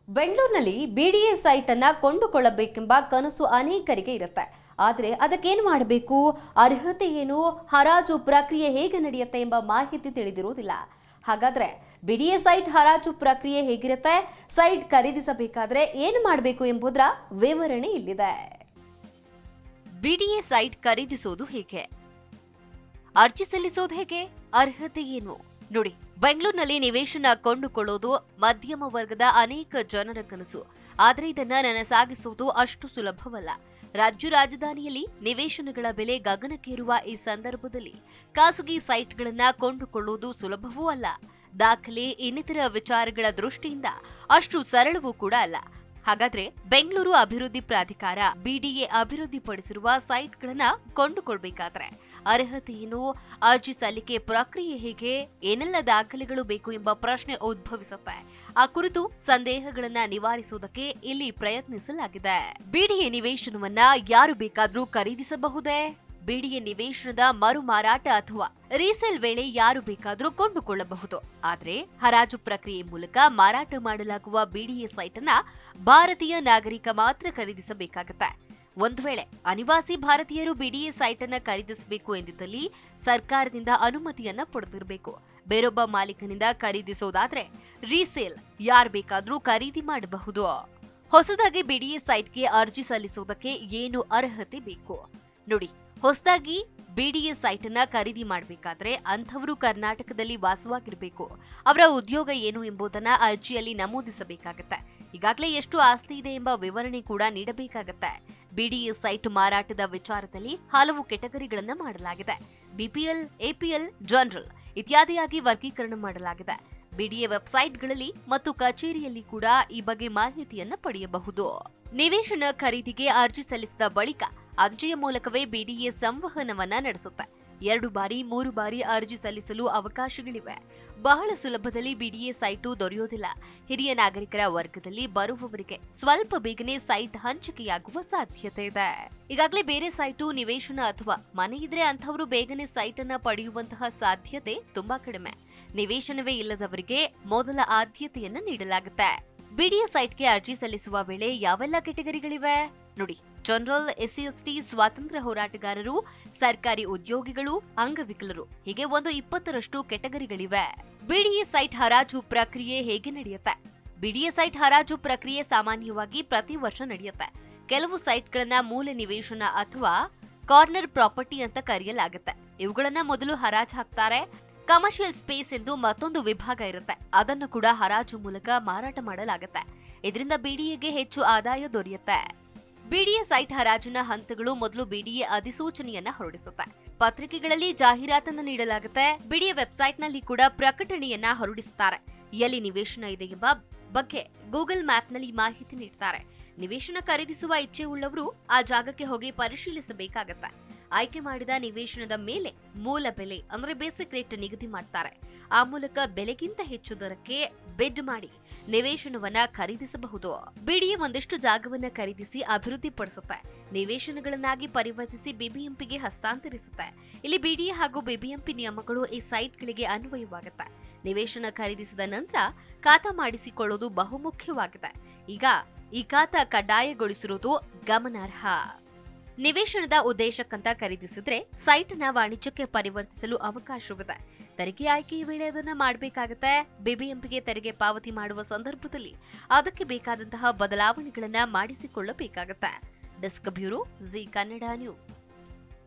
ಬೆಂಗಳೂರಿನಲ್ಲಿ BDA site ಅನ್ನ ಕೊಂಡುಕೊಳ್ಳಬೇಕೆಂಬ ಕನಸು ಅನೇಕರಿಗೆ ಇರುತ್ತೆ. ಆದರೆ ಅದಕ್ಕೇನು ಮಾಡಬೇಕು, ಅರ್ಹತೆ ಏನು, ಹರಾಜು ಪ್ರಕ್ರಿಯೆ ಹೇಗೆ ನಡೆಯುತ್ತೆ ಎಂಬ ಮಾಹಿತಿ ತಿಳಿದಿರುವುದಿಲ್ಲ. ಹಾಗಾದ್ರೆ ಬಿಡಿಎ ಸೈಟ್ ಹರಾಜು ಪ್ರಕ್ರಿಯೆ ಹೇಗಿರುತ್ತೆ, ಸೈಟ್ ಖರೀದಿಸಬೇಕಾದ್ರೆ ಏನು ಮಾಡಬೇಕು ಎಂಬುದರ ವಿವರಣೆ ಇಲ್ಲಿದೆ. ಬಿಡಿಎ ಸೈಟ್ ಖರೀದಿಸೋದು ಹೇಗೆ, ಅರ್ಜಿ ಸಲ್ಲಿಸೋದು ಹೇಗೆ, ಅರ್ಹತೆ ಏನು ನೋಡಿ. ಬೆಂಗಳೂರಿನಲ್ಲಿ ನಿವೇಶನ ಕೊಂಡುಕೊಳ್ಳೋದು ಮಧ್ಯಮ ವರ್ಗದ ಅನೇಕ ಜನರ ಕನಸು. ಆದರೆ ಇದನ್ನ ನನಸಾಗಿಸುವುದು ಅಷ್ಟು ಸುಲಭವಲ್ಲ. ರಾಜ್ಯ ರಾಜಧಾನಿಯಲ್ಲಿ ನಿವೇಶನಗಳ ಬೆಲೆ ಗಗನಕ್ಕೇರುವ ಈ ಸಂದರ್ಭದಲ್ಲಿ ಖಾಸಗಿ ಸೈಟ್ಗಳನ್ನ ಕೊಂಡುಕೊಳ್ಳುವುದು ಸುಲಭವೂ ಅಲ್ಲ. ದಾಖಲೆ ಇನ್ನಿತರ ವಿಚಾರಗಳ ದೃಷ್ಟಿಯಿಂದ ಅಷ್ಟು ಸರಳವೂ ಕೂಡ ಅಲ್ಲ. ಹಾಗಾದ್ರೆ ಬೆಂಗಳೂರು ಅಭಿವೃದ್ಧಿ ಪ್ರಾಧಿಕಾರ ಬಿಡಿಎ ಅಭಿವೃದ್ಧಿಪಡಿಸಿರುವ ಸೈಟ್ಗಳನ್ನ ಕೊಂಡುಕೊಳ್ಬೇಕಾದ್ರೆ ಅರ್ಹತೆ ಏನು, ಅರ್ಜಿ ಸಲ್ಲಿಕೆ ಪ್ರಕ್ರಿಯೆ ಹೇಗೆ, ಏನೆಲ್ಲ ದಾಖಲೆಗಳು ಬೇಕು ಎಂಬ ಪ್ರಶ್ನೆ ಉದ್ಭವಿಸುತ್ತೆ. ಆ ಕುರಿತು ಸಂದೇಹಗಳನ್ನ ನಿವಾರಿಸುವುದಕ್ಕೆ ಇಲ್ಲಿ ಪ್ರಯತ್ನಿಸಲಾಗಿದೆ. ಬಿಡಿಎ ನಿವೇಶನವನ್ನ ಯಾರು ಬೇಕಾದ್ರೂ ಖರೀದಿಸಬಹುದೇ? ಬಿಡಿಎ ನಿವೇಶನದ ಮರು ಮಾರಾಟ ಅಥವಾ ರೀಸೇಲ್ ವೇಳೆ ಯಾರು ಬೇಕಾದ್ರೂ ಕೊಂಡುಕೊಳ್ಳಬಹುದು. ಆದ್ರೆ ಹರಾಜು ಪ್ರಕ್ರಿಯೆ ಮೂಲಕ ಮಾರಾಟ ಮಾಡಲಾಗುವ ಬಿಡಿಎ ಸೈಟ್ ಅನ್ನ ಭಾರತೀಯ ನಾಗರಿಕ ಮಾತ್ರ ಖರೀದಿಸಬೇಕಾಗುತ್ತೆ. ಒಂದು ವೇಳೆ ಅನಿವಾಸಿ ಭಾರತೀಯರು ಬಿಡಿಎ ಸೈಟ್ ಅನ್ನ ಖರೀದಿಸಬೇಕು ಎಂದಿದ್ದಲ್ಲಿ ಸರ್ಕಾರದಿಂದ ಅನುಮತಿಯನ್ನ ಪಡೆದಿರಬೇಕು. ಬೇರೊಬ್ಬ ಮಾಲೀಕನಿಂದ ಖರೀದಿಸೋದಾದ್ರೆ ರೀಸೇಲ್ ಯಾರು ಬೇಕಾದ್ರೂ ಖರೀದಿ ಮಾಡಬಹುದು. ಹೊಸದಾಗಿ ಬಿಡಿಎ ಸೈಟ್ಗೆ ಅರ್ಜಿ ಸಲ್ಲಿಸುವುದಕ್ಕೆ ಏನು ಅರ್ಹತೆ ಬೇಕು ನೋಡಿ. ಹೊಸದಾಗಿ ಬಿಡಿಎ ಸೈಟ್ ಅನ್ನ ಖರೀದಿ ಮಾಡಬೇಕಾದ್ರೆ ಅಂಥವರು ಕರ್ನಾಟಕದಲ್ಲಿ ವಾಸವಾಗಿರಬೇಕು. ಅವರ ಉದ್ಯೋಗ ಏನು ಎಂಬುದನ್ನ ಅರ್ಜಿಯಲ್ಲಿ ನಮೂದಿಸಬೇಕಾಗತ್ತೆ. ಈಗಾಗಲೇ ಎಷ್ಟು ಆಸ್ತಿ ಇದೆ ಎಂಬ ವಿವರಣೆ ಕೂಡ ನೀಡಬೇಕಾಗತ್ತೆ. ಬಿಡಿಎ ಸೈಟ್ ಮಾರಾಟದ ವಿಚಾರದಲ್ಲಿ ಹಲವು ಕೆಟಗರಿಗಳನ್ನ ಮಾಡಲಾಗಿದೆ. ಬಿಪಿಎಲ್, ಎಪಿಎಲ್, ಜನರಲ್ ಇತ್ಯಾದಿಯಾಗಿ ವರ್ಗೀಕರಣ ಮಾಡಲಾಗಿದೆ. ಬಿಡಿಎ ವೆಬ್ಸೈಟ್ಗಳಲ್ಲಿ ಮತ್ತು ಕಚೇರಿಯಲ್ಲಿ ಕೂಡ ಈ ಬಗ್ಗೆ ಮಾಹಿತಿಯನ್ನ ಪಡೆಯಬಹುದು. ನಿವೇಶನ ಖರೀದಿಗೆ ಅರ್ಜಿ ಸಲ್ಲಿಸಿದ ಬಳಿಕ ಅಂಚೆಯ ಮೂಲಕವೇ ಬಿಡಿಎ ಸಂವಹನವನ್ನ ನಡೆಸುತ್ತೆ. 2 ಬಾರಿ 3 ಬಾರಿ ಅರ್ಜಿ ಸಲ್ಲಿಸಲು ಅವಕಾಶಗಳಿವೆ. ಬಹಳ ಸುಲಭದಲ್ಲಿ ಬಿಡಿಎ ಸೈಟು ದೊರೆಯೋದಿಲ್ಲ. ಹಿರಿಯ ನಾಗರಿಕರ ವರ್ಗದಲ್ಲಿ ಬರುವವರಿಗೆ ಸ್ವಲ್ಪ ಬೇಗನೆ ಸೈಟ್ ಹಂಚಿಕೆಯಾಗುವ ಸಾಧ್ಯತೆ ಇದೆ. ಈಗಾಗಲೇ ಬೇರೆ ಸೈಟು ನಿವೇಶನ ಅಥವಾ ಮನೆ ಇದ್ರೆ ಅಂಥವರು ಬೇಗನೆ ಸೈಟ್ ಅನ್ನ ಪಡೆಯುವಂತಹ ಸಾಧ್ಯತೆ ತುಂಬಾ ಕಡಿಮೆ. ನಿವೇಶನವೇ ಇಲ್ಲದವರಿಗೆ ಮೊದಲ ಆದ್ಯತೆಯನ್ನ ನೀಡಲಾಗುತ್ತೆ. ಬಿಡಿಎ ಸೈಟ್ಗೆ ಅರ್ಜಿ ಸಲ್ಲಿಸುವ ವೇಳೆ ಯಾವೆಲ್ಲ ಕೆಟಗರಿಗಳಿವೆ ನೋಡಿ. ಜನರಲ್, SC/ST, ಸ್ವಾತಂತ್ರ್ಯ ಹೋರಾಟಗಾರರು, ಸರ್ಕಾರಿ ಉದ್ಯೋಗಿಗಳು, ಅಂಗವಿಕಲರು ಹೀಗೆ ಒಂದು 20ರಷ್ಟು ಕೆಟಗರಿಗಳಿವೆ. ಬಿಡಿಎ ಸೈಟ್ ಹರಾಜು ಪ್ರಕ್ರಿಯೆ ಹೇಗೆ ನಡೆಯುತ್ತೆ? ಬಿಡಿಎ ಸೈಟ್ ಹರಾಜು ಪ್ರಕ್ರಿಯೆ ಸಾಮಾನ್ಯವಾಗಿ ಪ್ರತಿ ವರ್ಷ ನಡೆಯುತ್ತೆ. ಕೆಲವು ಸೈಟ್ಗಳನ್ನ ಮೂಲ ನಿವೇಶನ ಅಥವಾ ಕಾರ್ನರ್ ಪ್ರಾಪರ್ಟಿ ಅಂತ ಕರೆಯಲಾಗುತ್ತೆ. ಇವುಗಳನ್ನ ಮೊದಲು ಹರಾಜು ಹಾಕ್ತಾರೆ. ಕಮರ್ಷಿಯಲ್ ಸ್ಪೇಸ್ ಎಂದು ಮತ್ತೊಂದು ವಿಭಾಗ ಇರುತ್ತೆ. ಅದನ್ನು ಕೂಡ ಹರಾಜು ಮೂಲಕ ಮಾರಾಟ ಮಾಡಲಾಗುತ್ತೆ. ಇದರಿಂದ ಬಿಡಿಎಗೆ ಹೆಚ್ಚು ಆದಾಯ ದೊರೆಯುತ್ತೆ. ಬಿಡಿಎ ಸೈಟ್ ಹರಾಜಿನ ಹಂತಗಳು ಮೊದಲು ಬಿಡಿಎ ಅಧಿಸೂಚನೆಯನ್ನ ಹೊರಡಿಸುತ್ತೆ. ಪತ್ರಿಕೆಗಳಲ್ಲಿ ಜಾಹೀರಾತನ್ನು ನೀಡಲಾಗುತ್ತೆ. ಬಿಡಿಎ ವೆಬ್ಸೈಟ್ನಲ್ಲಿ ಕೂಡ ಪ್ರಕಟಣೆಯನ್ನ ಹೊರಡಿಸುತ್ತಾರೆ. ಎಲ್ಲಿ ನಿವೇಶನ ಇದೆ ಎಂಬ ಬಗ್ಗೆ ಗೂಗಲ್ ಮ್ಯಾಪ್ನಲ್ಲಿ ಮಾಹಿತಿ ನೀಡ್ತಾರೆ. ನಿವೇಶನ ಖರೀದಿಸುವ ಇಚ್ಛೆ ಉಳ್ಳವರು ಆ ಜಾಗಕ್ಕೆ ಹೋಗಿ ಪರಿಶೀಲಿಸಬೇಕಾಗತ್ತೆ. ಆಯ್ಕೆ ಮಾಡಿದ ನಿವೇಶನದ ಮೇಲೆ ಮೂಲ ಬೆಲೆ ಅಂದ್ರೆ ಬೇಸಿಕ್ ರೇಟ್ ನಿಗದಿ ಮಾಡ್ತಾರೆ. ಆ ಮೂಲಕ ಬೆಲೆಗಿಂತ ಹೆಚ್ಚು ದರಕ್ಕೆ ಬಿಡ್ ಮಾಡಿ ನಿವೇಶನವನ್ನ ಖರೀದಿಸಬಹುದು. ಬಿಡಿಎ ಒಂದಿಷ್ಟು ಜಾಗವನ್ನ ಖರೀದಿಸಿ ಅಭಿವೃದ್ಧಿಪಡಿಸುತ್ತೆ. ನಿವೇಶನಗಳನ್ನಾಗಿ ಪರಿವರ್ತಿಸಿ ಬಿಬಿಎಂಪಿಗೆ ಹಸ್ತಾಂತರಿಸುತ್ತೆ. ಇಲ್ಲಿ ಬಿಡಿಎ ಹಾಗೂ ಬಿಬಿಎಂಪಿ ನಿಯಮಗಳು ಈ ಸೈಟ್ಗಳಿಗೆ ಅನ್ವಯವಾಗುತ್ತೆ. ನಿವೇಶನ ಖರೀದಿಸಿದ ನಂತರ ಖಾತಾ ಮಾಡಿಸಿಕೊಳ್ಳುವುದು ಬಹುಮುಖ್ಯವಾಗಿದೆ. ಈಗ ಈ ಖಾತಾ ಕಡ್ಡಾಯಗೊಳಿಸಿರುವುದು ಗಮನಾರ್ಹ. ನಿವೇಶನದ ಉದ್ದೇಶಕ್ಕಂತ ಖರೀದಿಸಿದ್ರೆ ಸೈಟ್ ನ ವಾಣಿಜ್ಯಕ್ಕೆ ಪರಿವರ್ತಿಸಲು ಅವಕಾಶವಿದೆ. ತೆರಿಗೆ ಆಯ್ಕೆಯ ವೇಳೆ ಅದನ್ನ ಮಾಡಬೇಕಾಗತ್ತೆ. ಬಿಬಿಎಂಪಿಗೆ ತೆರಿಗೆ ಪಾವತಿ ಮಾಡುವ ಸಂದರ್ಭದಲ್ಲಿ ಅದಕ್ಕೆ ಬೇಕಾದಂತಹ ಬದಲಾವಣೆಗಳನ್ನ ಮಾಡಿಸಿಕೊಳ್ಳಬೇಕಾಗತ್ತೆ. Desk bureau, Zee Kannada news.